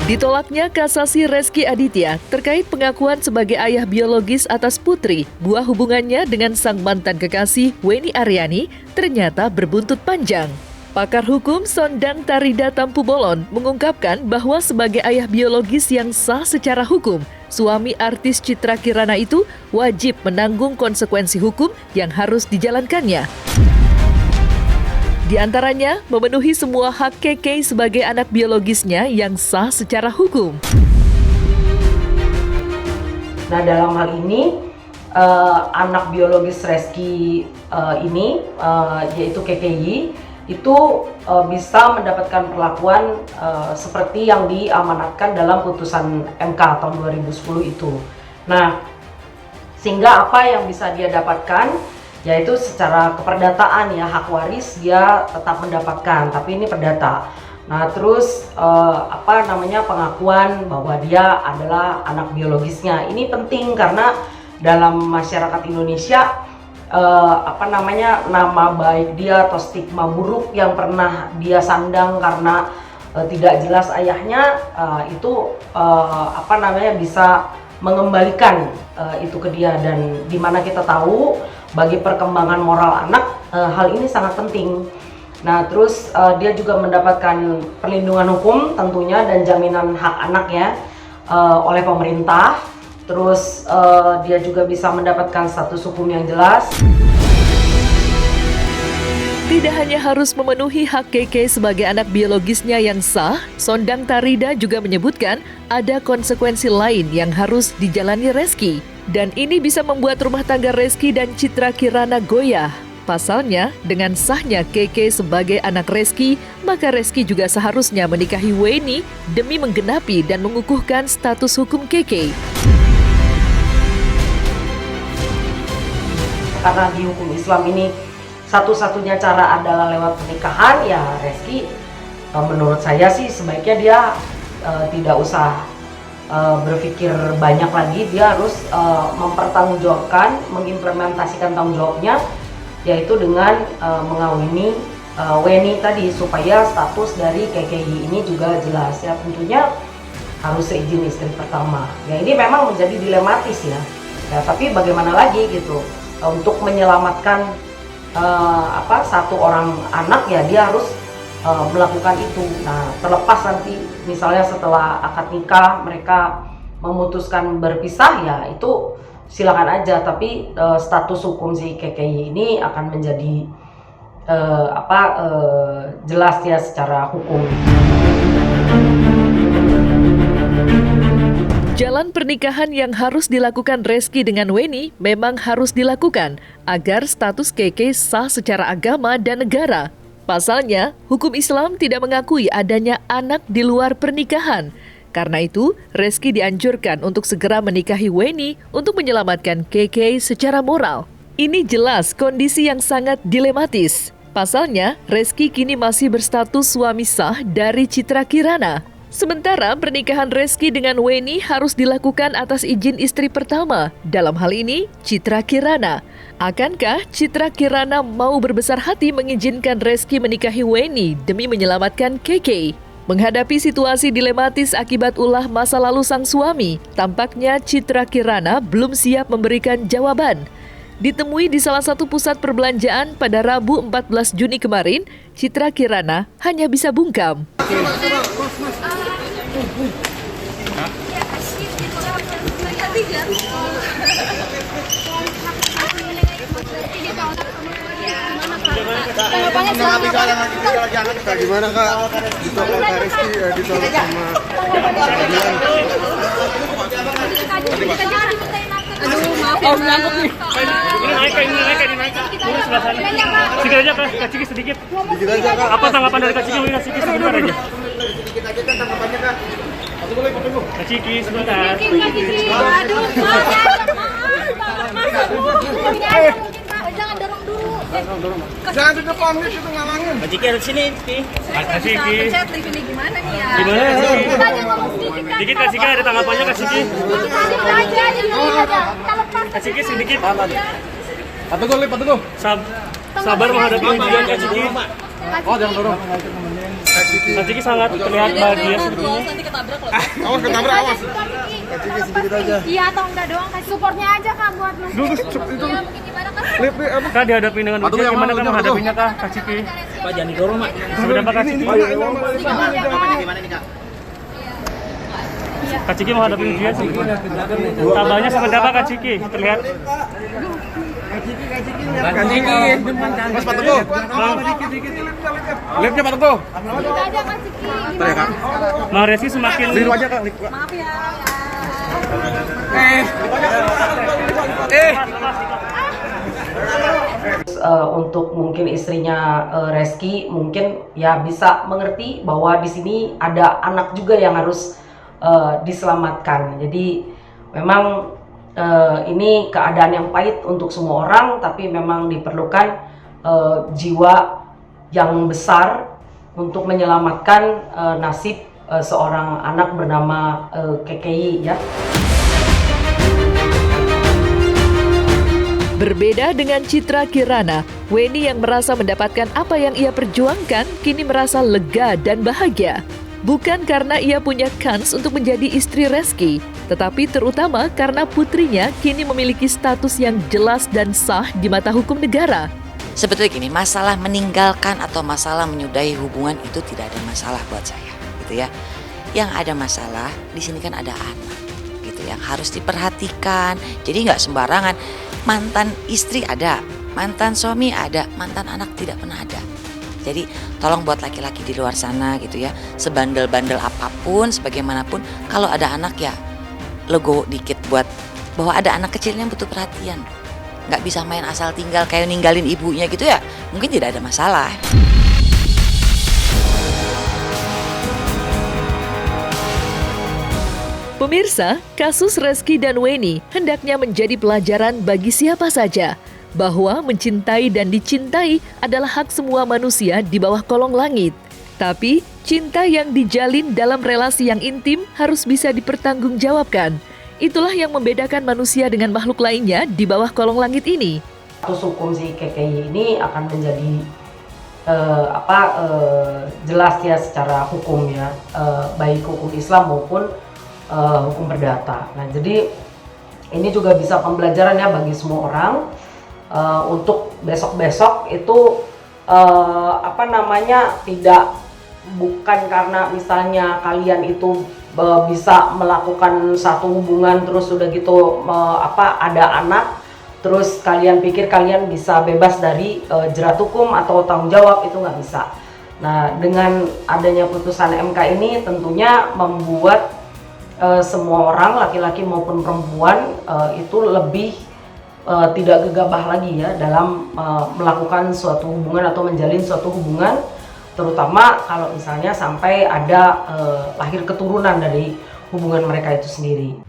Ditolaknya kasasi Rezky Aditya terkait pengakuan sebagai ayah biologis atas putri, buah hubungannya dengan sang mantan kekasih Weni Aryani ternyata berbuntut panjang. Pakar hukum Sondang Tarida Tampu Bolon mengungkapkan bahwa sebagai ayah biologis yang sah secara hukum, suami artis Citra Kirana itu wajib menanggung konsekuensi hukum yang harus dijalankannya. Di antaranya, memenuhi semua hak KK sebagai anak biologisnya yang sah secara hukum. Nah, dalam hal ini, anak biologis Rezky ini, yaitu KKY, itu bisa mendapatkan perlakuan seperti yang diamanatkan dalam putusan MK tahun 2010 itu. Nah, sehingga apa yang bisa dia dapatkan? Yaitu secara keperdataan ya, hak waris dia tetap mendapatkan, tapi ini perdata. Nah terus pengakuan bahwa dia adalah anak biologisnya ini penting karena dalam masyarakat Indonesia nama baik dia atau stigma buruk yang pernah dia sandang karena tidak jelas ayahnya itu bisa mengembalikan itu ke dia, dan dimana kita tahu bagi perkembangan moral anak hal ini sangat penting. Nah terus dia juga mendapatkan perlindungan hukum tentunya dan jaminan hak anaknya oleh pemerintah. Terus dia juga bisa mendapatkan status hukum yang jelas. Tidak hanya harus memenuhi hak KK sebagai anak biologisnya yang sah, Sondang Tarida juga menyebutkan ada konsekuensi lain yang harus dijalani Rezky. Dan ini bisa membuat rumah tangga Rezky dan Citra Kirana goyah. Pasalnya, dengan sahnya KK sebagai anak Rezky, maka Rezky juga seharusnya menikahi Weni demi menggenapi dan mengukuhkan status hukum KK. Karena di hukum Islam ini satu-satunya cara adalah lewat pernikahan, ya Rezky menurut saya sih sebaiknya dia tidak usah berpikir banyak lagi. Dia harus mempertanggungjawabkan, mengimplementasikan tanggung jawabnya, yaitu dengan mengawini Weni tadi, supaya status dari KKY ini juga jelas ya. Tentunya harus seizin istri pertama. Ya ini memang menjadi dilematis ya. Tapi bagaimana lagi gitu, untuk menyelamatkan satu orang anak ya dia harus melakukan itu. Nah terlepas nanti misalnya setelah akad nikah mereka memutuskan berpisah, ya itu silakan aja, tapi status hukum si KKY ini akan menjadi jelas ya secara hukum. Jalan pernikahan yang harus dilakukan Rezky dengan Weni memang harus dilakukan agar status KK sah secara agama dan negara. Pasalnya, hukum Islam tidak mengakui adanya anak di luar pernikahan. Karena itu, Rezky dianjurkan untuk segera menikahi Weni untuk menyelamatkan KK secara moral. Ini jelas kondisi yang sangat dilematis. Pasalnya, Rezky kini masih berstatus suami sah dari Citra Kirana. Sementara pernikahan Rezky dengan Weni harus dilakukan atas izin istri pertama, dalam hal ini Citra Kirana. Akankah Citra Kirana mau berbesar hati mengizinkan Rezky menikahi Weni demi menyelamatkan KK? Menghadapi situasi dilematis akibat ulah masa lalu sang suami, tampaknya Citra Kirana belum siap memberikan jawaban. Ditemui di salah satu pusat perbelanjaan pada Rabu 14 Juni kemarin, Citra Kirana hanya bisa bungkam. Gimana Kak? Ditolak Kak Rezky, ditolak sama Aduh, maaf ya, nyangkut nih. Ini naik. Ini sebelah sana. Sedikit aja Kak Ciki sedikit. Sedikit aja Kak. Apa tanggapan dari Kak Ciki? Kak Ciki sebentar aja. Sedikit aja kan tanggapannya Kak. Satu boleh Pak Ibu. Kak Ciki sebentar. Aduh, jangan dorong dulu. Jangan di depan nih, situ ngalangin. Kak Ciki ada sini. Kak Ciki. Pencet di sini gimana nih ya? Gimana Kak Ciki? Tanya ngomong sedikit kan. Dikit Kak Ciki ada tanggapannya Kak Ciki. Sedikit aja, jadi aja. Kalau pas Kak Ciki sedikit. Pak Teguh, Lip, Pak Teguh. Sabar menghadapi ujian Kak Ciki. Oh, jangan dorong. Kak Ciki sangat terlihat bahagia sepertinya. Awas ketabrak, awas. Kak Ciki sedikit aja. Iya atau enggak doang, kasih supportnya aja Kak buat lu. Dulu itu. Ya mungkin gimana Kak? Lip, apa? Kak dihadapi dengan Pak Teguh, ujian, yang gimana mana, Kak Pak menghadapinya Kak Ciki? Pak jangan didorong, Mak. Seberapa Kak Ciki? Gimana nih, Kak? Kak Ciki menghadapi ujian sepertinya. Tabahnya seperti apa Kak Ciki? Terlihat. Kak Ciki. Mas Pak Teguh. Lipnya Pak Teguh. Kita aja Kak Ciki. Bentar ya, Kak. Bang Reski semakin Liru aja, Kak. Lip. Maaf ya. Untuk mungkin istrinya Reski mungkin ya bisa mengerti bahwa di sini ada anak juga yang harus diselamatkan. Jadi memang ini keadaan yang pahit untuk semua orang, tapi memang diperlukan jiwa yang besar untuk menyelamatkan nasib seorang anak bernama KKI ya. Berbeda dengan Citra Kirana, Weni yang merasa mendapatkan apa yang ia perjuangkan kini merasa lega dan bahagia. Bukan karena ia punya kans untuk menjadi istri Reski, tetapi terutama karena putrinya kini memiliki status yang jelas dan sah di mata hukum negara. Sebetulnya gini, masalah meninggalkan atau masalah menyudahi hubungan itu tidak ada masalah buat saya, gitu ya. Yang ada masalah di sini kan ada anak, gitu yang harus diperhatikan. Jadi nggak sembarangan. Mantan istri ada, mantan suami ada, mantan anak tidak pernah ada. Jadi tolong buat laki-laki di luar sana gitu ya, sebandel-bandel apapun, sebagaimanapun, kalau ada anak ya legowo dikit buat bahwa ada anak kecil yang butuh perhatian. Nggak bisa main asal tinggal kayak ninggalin ibunya gitu ya, mungkin tidak ada masalah. Pemirsa, kasus Reski dan Weni hendaknya menjadi pelajaran bagi siapa saja bahwa mencintai dan dicintai adalah hak semua manusia di bawah kolong langit. Tapi, cinta yang dijalin dalam relasi yang intim harus bisa dipertanggungjawabkan. Itulah yang membedakan manusia dengan makhluk lainnya di bawah kolong langit ini. Status hukum si KKI ini akan menjadi jelas ya secara hukum ya, baik hukum Islam maupun hukum perdata. Nah, jadi ini juga bisa pembelajaran ya bagi semua orang untuk besok-besok itu tidak bukan karena misalnya kalian itu bisa melakukan satu hubungan terus udah gitu ada anak terus kalian pikir kalian bisa bebas dari jerat hukum atau tanggung jawab, itu nggak bisa. Nah, dengan adanya putusan MK ini tentunya membuat semua orang, laki-laki maupun perempuan, itu lebih tidak gegabah lagi ya dalam melakukan suatu hubungan atau menjalin suatu hubungan, terutama kalau misalnya sampai ada lahir keturunan dari hubungan mereka itu sendiri.